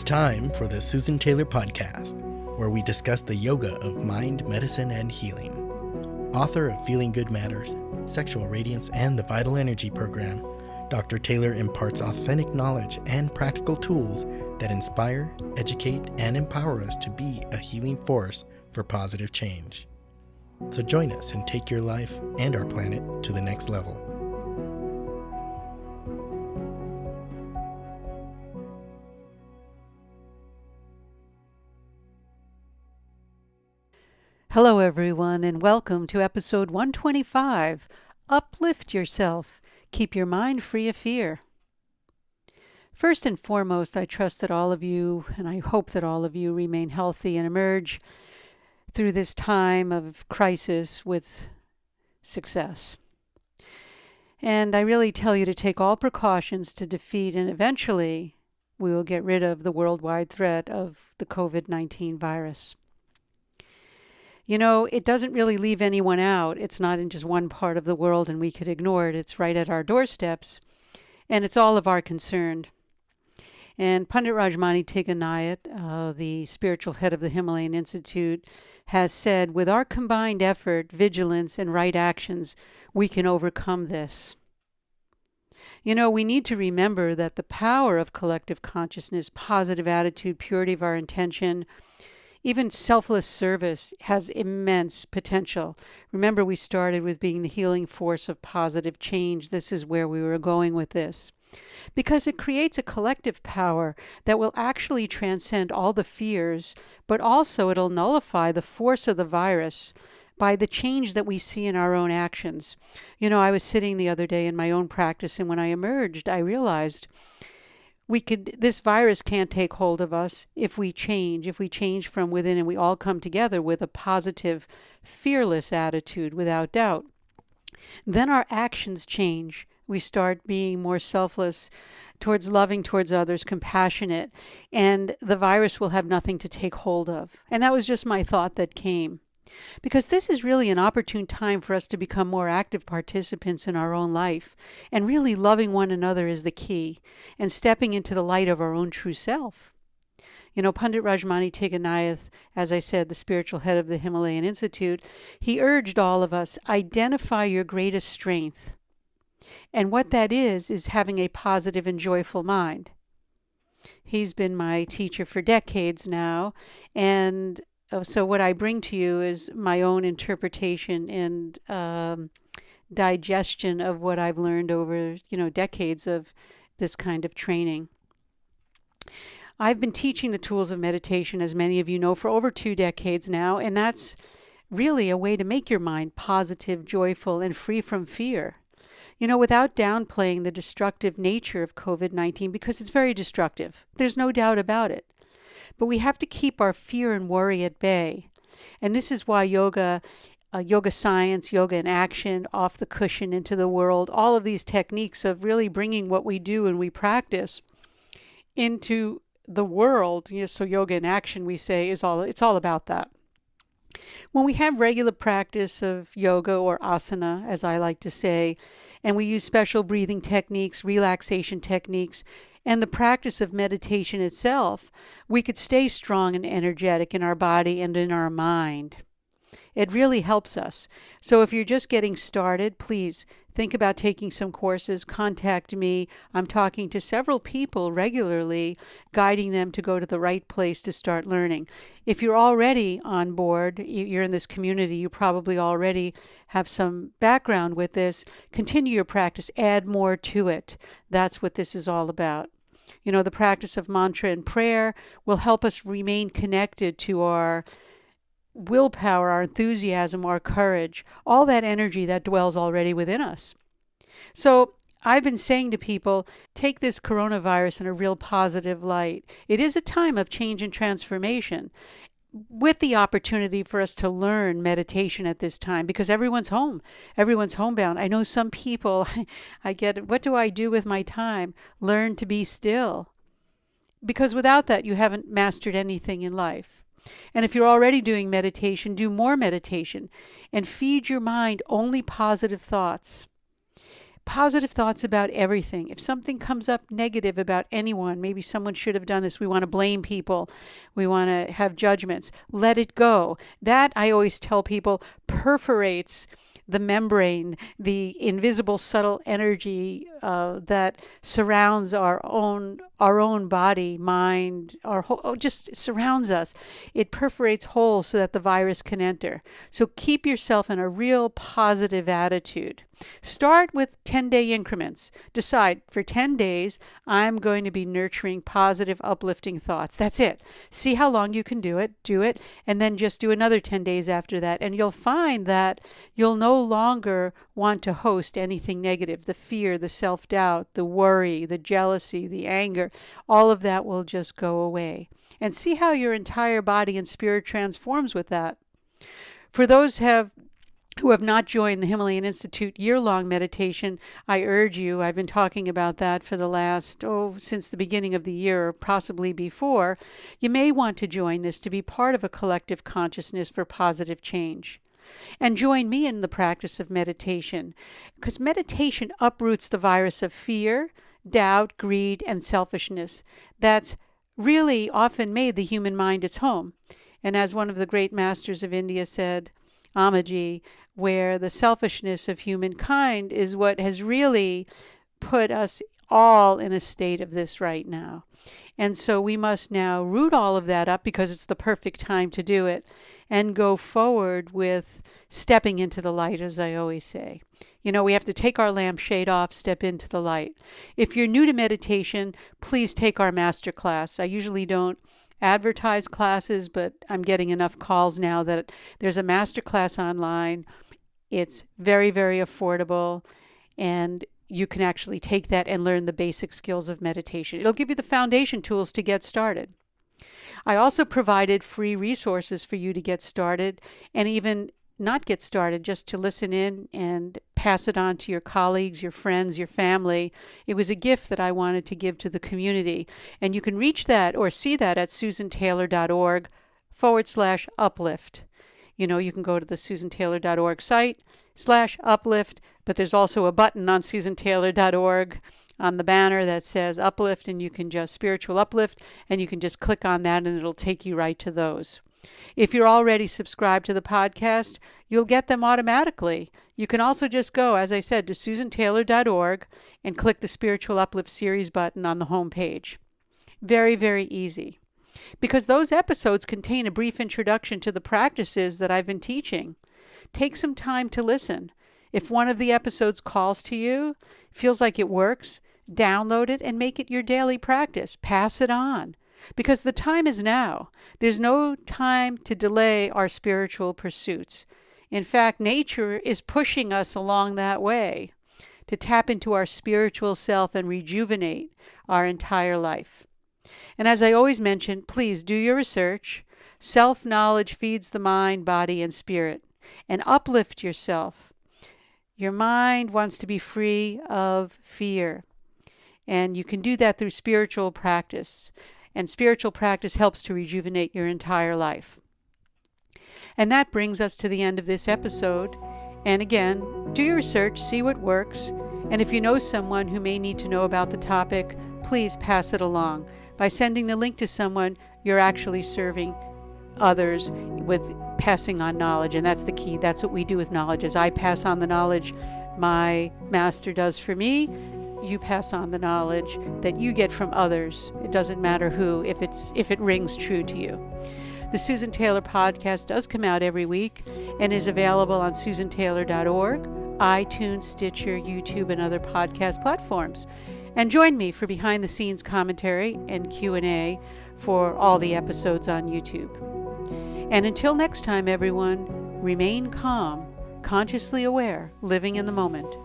time for the Susan Taylor Podcast, where we discuss the yoga of mind, medicine, and healing. Author of Feeling Good Matters, Sexual Radiance, and the Vital Energy Program, Dr. Taylor imparts authentic knowledge and practical tools that inspire, educate, and empower us to be a healing force for positive change. So join us and take your life and our planet to the next level. Hello, everyone, and welcome to episode 125, Uplift Yourself, Keep Your Mind Free of Fear. First and foremost, I trust that all of you, and I hope that all of you remain healthy and emerge through this time of crisis with success. And I really tell you to take all precautions to defeat, and eventually we will get rid of the worldwide threat of the COVID-19 virus. You know, it doesn't really leave anyone out. It's not in just one part of the world and we could ignore it. It's right at our doorsteps, and it's all of our concern. And Pandit Rajmani Tighanayat, the spiritual head of the Himalayan Institute, has said, with our combined effort, vigilance, and right actions, we can overcome this. You know, we need to remember that the power of collective consciousness, positive attitude, purity of our intention, even selfless service has immense potential. Remember, we started with being the healing force of positive change. This is where we were going with this. Because it creates a collective power that will actually transcend all the fears, but also it'll nullify the force of the virus by the change that we see in our own actions. You know, I was sitting the other day in my own practice, and when I emerged, I realized this virus can't take hold of us if we change from within, and we all come together with a positive, fearless attitude without doubt. Then our actions change. We start being more selfless, loving towards others, compassionate, and the virus will have nothing to take hold of. And that was just my thought that came. Because this is really an opportune time for us to become more active participants in our own life, and really loving one another is the key, and stepping into the light of our own true self. You know, Pandit Rajmani Tighanayat, as I said, the spiritual head of the Himalayan Institute, he urged all of us, identify your greatest strength. And what that is having a positive and joyful mind. He's been my teacher for decades now, and so what I bring to you is my own interpretation and digestion of what I've learned over, decades of this kind of training. I've been teaching the tools of meditation, as many of you know, for over 2 decades now, and that's really a way to make your mind positive, joyful, and free from fear. You know, without downplaying the destructive nature of COVID-19, because it's very destructive. There's no doubt about it. But we have to keep our fear and worry at bay. And this is why yoga science, yoga in action, off the cushion into the world, all of these techniques of really bringing what we do and we practice into the world. So yoga in action, we say, it's all about that. When we have regular practice of yoga or asana, as I like to say, and we use special breathing techniques, relaxation techniques, and the practice of meditation itself, we could stay strong and energetic in our body and in our mind. It really helps us. So if you're just getting started, please think about taking some courses. Contact me. I'm talking to several people regularly, guiding them to go to the right place to start learning. If you're already on board, you're in this community, you probably already have some background with this. Continue your practice. Add more to it. That's what this is all about. You know, the practice of mantra and prayer will help us remain connected to our willpower, our enthusiasm, our courage, all that energy that dwells already within us. So I've been saying to people, take this coronavirus in a real positive light. It is a time of change and transformation, with the opportunity for us to learn meditation at this time, because everyone's home. Everyone's homebound. I know some people, I get, what do I do with my time? Learn to be still. Because without that, you haven't mastered anything in life. And if you're already doing meditation, do more meditation and feed your mind only positive thoughts. positive thoughts about everything. If something comes up negative about anyone, maybe someone should have done this, we want to blame people, we want to have judgments, let it go. That, I always tell people, perforates the membrane, the invisible subtle energy that surrounds our own body, mind, our whole, just surrounds us. It perforates holes so that the virus can enter. So keep yourself in a real positive attitude. Start with 10-day increments. Decide for 10 days, I'm going to be nurturing positive, uplifting thoughts. That's it. See how long you can do it, and then just do another 10 days after that. And you'll find that you'll no longer want to host anything negative. The fear, the self-doubt, the worry, the jealousy, the anger, all of that will just go away. And see how your entire body and spirit transforms with that. For those who have not joined the Himalayan Institute year-long meditation, I urge you, I've been talking about that for the last, since the beginning of the year, or possibly before. You may want to join this to be part of a collective consciousness for positive change. And join me in the practice of meditation, because meditation uproots the virus of fear, doubt, greed, and selfishness that's really often made the human mind its home. And as one of the great masters of India said, Amaji, where the selfishness of humankind is what has really put us all in a state of this right now. And so we must now root all of that up, because it's the perfect time to do it, and go forward with stepping into the light, as I always say. We have to take our lampshade off, step into the light. If you're new to meditation, please take our master class. I usually don't advertise classes, but I'm getting enough calls now that there's a master class online. It's very, very affordable, and you can actually take that and learn the basic skills of meditation. It'll give you the foundation tools to get started. I also provided free resources for you to get started, and even not get started, just to listen in and pass it on to your colleagues, your friends, your family. It was a gift that I wanted to give to the community. And you can reach that or see that at susantaylor.org/uplift. You can go to the susantaylor.org site/uplift, but there's also a button on susantaylor.org on the banner that says uplift, and you can just spiritual uplift, and you can just click on that and it'll take you right to those. If you're already subscribed to the podcast, you'll get them automatically. You can also just go, as I said, to susantaylor.org and click the Spiritual Uplift Series button on the home page. Very, very easy. Because those episodes contain a brief introduction to the practices that I've been teaching. Take some time to listen. If one of the episodes calls to you, feels like it works, download it and make it your daily practice. Pass it on. Because the time is now. There's no time to delay our spiritual pursuits. In fact, nature is pushing us along that way to tap into our spiritual self and rejuvenate our entire life. And as I always mention, please do your research. Self-knowledge feeds the mind, body, and spirit. And uplift yourself. Your mind wants to be free of fear. And you can do that through spiritual practice. And spiritual practice helps to rejuvenate your entire life. And that brings us to the end of this episode. And again, do your research, see what works. And if you know someone who may need to know about the topic, please pass it along. By sending the link to someone, you're actually serving others with passing on knowledge. And that's the key. That's what we do with knowledge. As I pass on the knowledge my master does for me, you pass on the knowledge that you get from others. It doesn't matter who, if it rings true to you. The Susan Taylor podcast does come out every week and is available on susantaylor.org, iTunes, Stitcher, YouTube, and other podcast platforms. And join me for behind-the-scenes commentary and Q&A for all the episodes on YouTube. And until next time, everyone, remain calm, consciously aware, living in the moment.